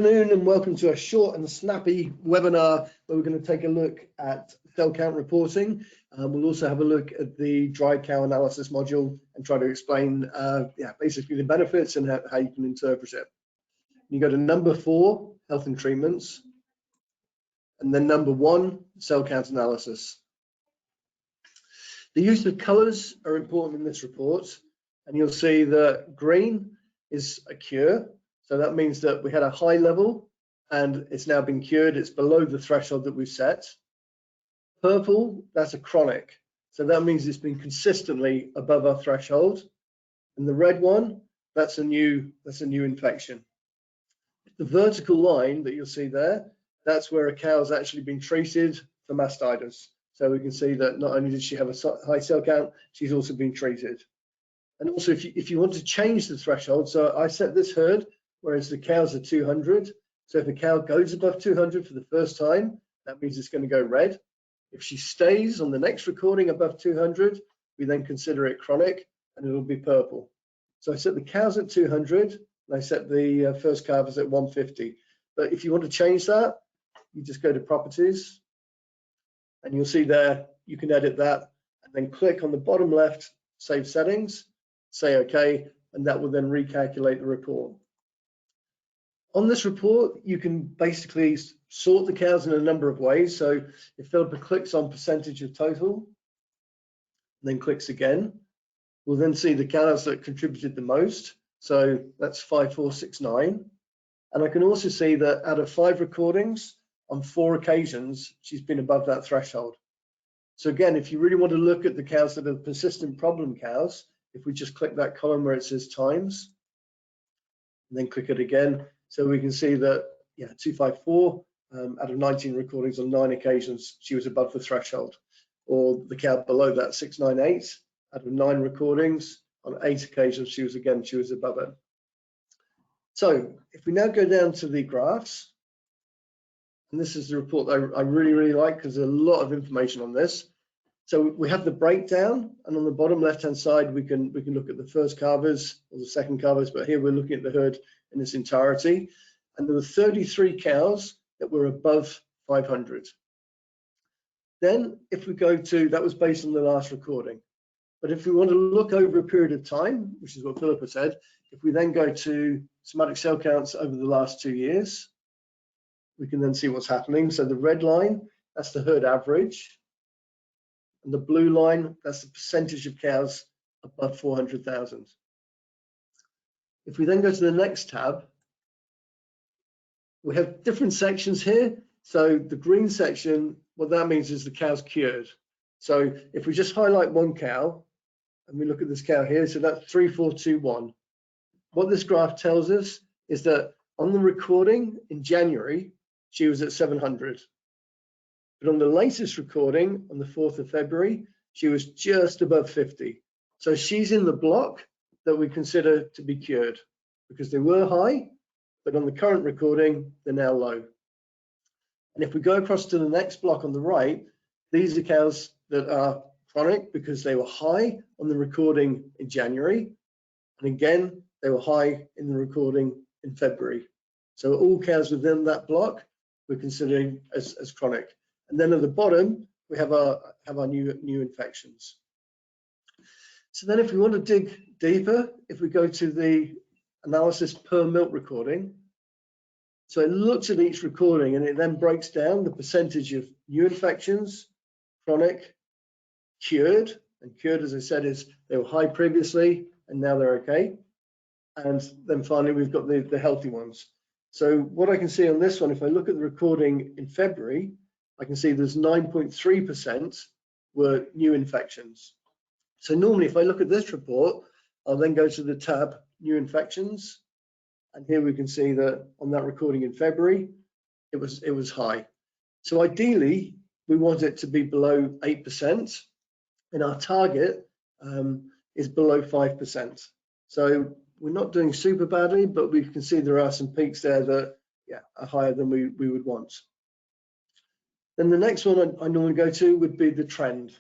Good afternoon and welcome to a short and snappy webinar where we're going to take a look at cell count reporting. We'll also have a look at the dry cow analysis module and try to explain basically the benefits and how you can interpret it. You go to number 4, health and treatments, and then number 1, cell count analysis. The use of colors are important in this report, and you'll see that green is a cure. So that means that we had a high level and it's now been cured. It's below the threshold that we've set. Purple, that's a chronic. So that means it's been consistently above our threshold. And the red one, that's a new infection. The vertical line that you'll see there, that's where a cow's actually been treated for mastitis. So we can see that not only did she have a high cell count, she's also been treated. And also if you want to change the threshold, so I set this herd, whereas the cows are 200. So if a cow goes above 200 for the first time, that means it's going to go red. If she stays on the next recording above 200, we then consider it chronic and it'll be purple. So I set the cows at 200 and I set the first calves at 150. But if you want to change that, you just go to properties and you'll see there, you can edit that and then click on the bottom left, save settings, say okay, and that will then recalculate the report. On this report, you can basically sort the cows in a number of ways. So if Philippa clicks on percentage of total, and then clicks again, we'll then see the cows that contributed the most. So that's 5469. And I can also see that out of 5 recordings, on 4 occasions, she's been above that threshold. So again, if you really want to look at the cows that are persistent problem cows, if we just click that column where it says times, and then click it again, so we can see that, 254 out of 19 recordings on 9 occasions, she was above the threshold. Or the cow below that, 698, out of 9 recordings, on 8 occasions, she was above it. So if we now go down to the graphs, and this is the report that I really like because there's a lot of information on this. So we have the breakdown, and on the bottom left-hand side, we can look at the first calvers or the second calvers, but here we're looking at the herd in its entirety. And there were 33 cows that were above 500. Then if we go to, that was based on the last recording. But if we want to look over a period of time, which is what Philippa said, if we then go to somatic cell counts over the last 2 years, we can then see what's happening. So the red line, that's the herd average. And the blue line, that's the percentage of cows above 400,000. If we then go to the next tab, we have different sections here. So the green section, what that means is the cow's cured. So if we just highlight one cow, and we look at this cow here, so that's 3421. What this graph tells us is that on the recording in January, she was at 700. But on the latest recording, on the 4th of February, she was just above 50. So she's in the block that we consider to be cured because they were high, but on the current recording, they're now low. And if we go across to the next block on the right, these are cows that are chronic because they were high on the recording in January. And again, they were high in the recording in February. So all cows within that block we're considering as chronic. And then at the bottom, we have our new infections. So then if we want to dig deeper, if we go to the analysis per milk recording, so it looks at each recording and it then breaks down the percentage of new infections, chronic, cured, and cured, as I said, is they were high previously and now they're okay. And then finally, we've got the healthy ones. So what I can see on this one, if I look at the recording in February, I can see there's 9.3% were new infections. So normally if I look at this report, I'll then go to the tab new infections. And here we can see that on that recording in February, it was high. So ideally, we want it to be below 8%. And our target is below 5%. So we're not doing super badly, but we can see there are some peaks there that are higher than we would want. Then the next one I normally go to would be the trend.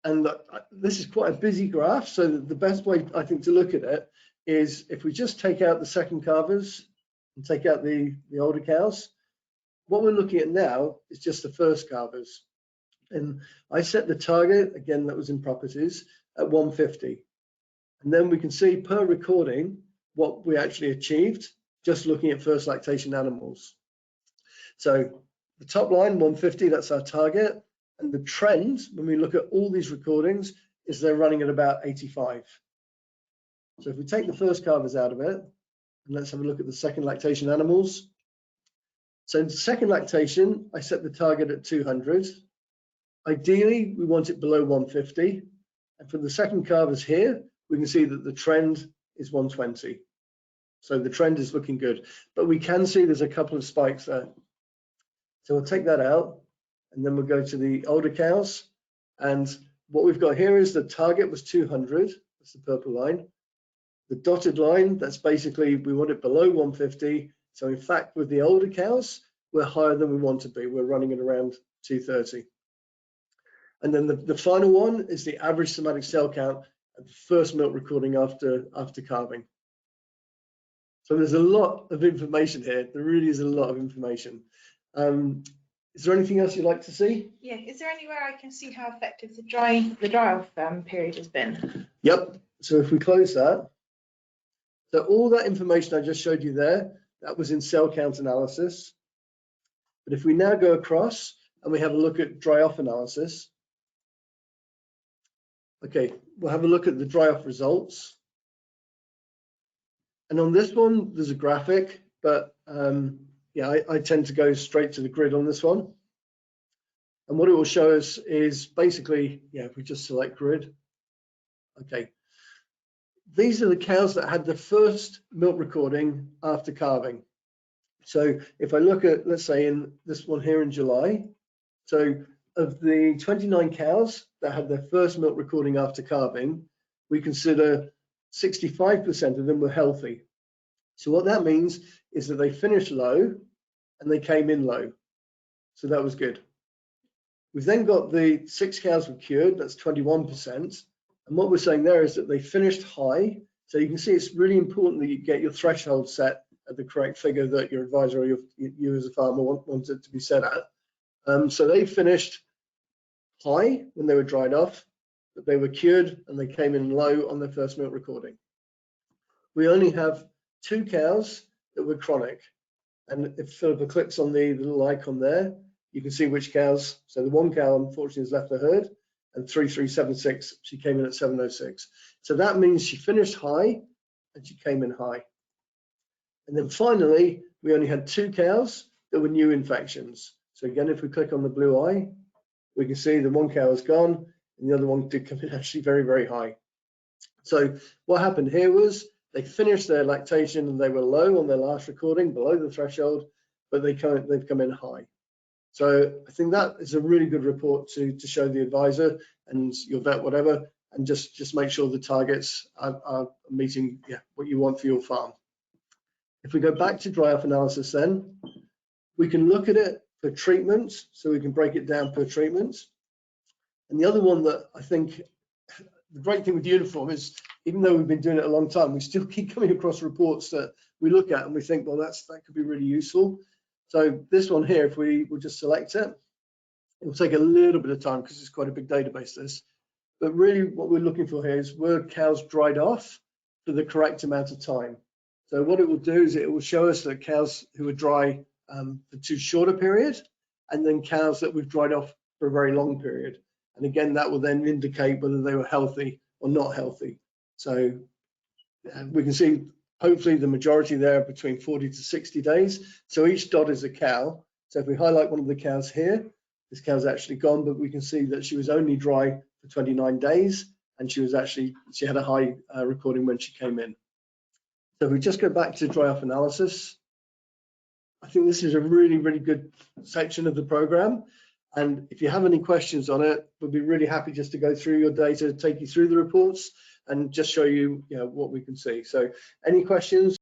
And this is quite a busy graph, so the best way I think to look at it is if we just take out the second calvers and take out the older cows, what we're looking at now is just the first calvers. And I set the target, again, that was in properties, at 150. And then we can see per recording what we actually achieved just looking at first lactation animals. So the top line, 150, that's our target. And the trend, when we look at all these recordings, is they're running at about 85. So if we take the first calvers out of it, and let's have a look at the second lactation animals. So in second lactation, I set the target at 200. Ideally, we want it below 150. And for the second calvers here, we can see that the trend is 120. So the trend is looking good, but we can see there's a couple of spikes there. So we'll take that out, and then we'll go to the older cows. And what we've got here is the target was 200, that's the purple line. The dotted line, that's basically, we want it below 150. So in fact, with the older cows, we're higher than we want to be. We're running at around 230. And then the final one is the average somatic cell count at the first milk recording after calving. So there's a lot of information here. There really is a lot of information. Is there anything else you'd like to see? Yeah, is there anywhere I can see how effective the dry off period has been? Yep. So if we close that, so all that information I just showed you there, that was in cell count analysis. But if we now go across and we have a look at dry off analysis, okay, we'll have a look at the dry off results. And on this one, there's a graphic, but yeah, I tend to go straight to the grid on this one. And what it will show us is basically, yeah, if we just select grid, okay. These are the cows that had the first milk recording after calving. So if I look at, let's say in this one here in July, so of the 29 cows that had their first milk recording after calving, we consider 65% of them were healthy. So what that means is that they finished low and they came in low. So that was good. We've then got the 6 cows were cured, that's 21%. And what we're saying there is that they finished high. So you can see it's really important that you get your threshold set at the correct figure that your advisor or you as a farmer want it to be set at. So they finished high when they were dried off, but they were cured and they came in low on their first milk recording. We only have 2 cows that were chronic. And if Philippa clicks on the little icon there, you can see which cows. So the 1 cow unfortunately has left the herd, and 3376, she came in at 706. So that means she finished high and she came in high. And then finally, we only had 2 cows that were new infections. So again, if we click on the blue eye, we can see the 1 cow is gone and the other one did come in actually very, very high. So what happened here was they finished their lactation and they were low on their last recording, below the threshold, but they've come in high. So I think that is a really good report to show the advisor and your vet, whatever, and just make sure the targets are meeting what you want for your farm. If we go back to dry off analysis, then we can look at it for treatments, so we can break it down per treatment. And the other one that I think the great thing with UNIFORM is, even though we've been doing it a long time, we still keep coming across reports that we look at and we think, well, that could be really useful. So this one here, if we will just select it, it will take a little bit of time because it's quite a big database, this. But really what we're looking for here is, were cows dried off for the correct amount of time? So what it will do is it will show us that cows who were dry for too short a period, and then cows that we've dried off for a very long period. And again, that will then indicate whether they were healthy or not healthy. So we can see hopefully the majority there between 40 to 60 days. So each dot is a cow. So if we highlight one of the cows here, this cow's actually gone, but we can see that she was only dry for 29 days and she had a high recording when she came in. So if we just go back to dry off analysis, I think this is a really, really good section of the program. And if you have any questions on it, we'll be really happy just to go through your data, take you through the reports and just show you, what we can see. So any questions?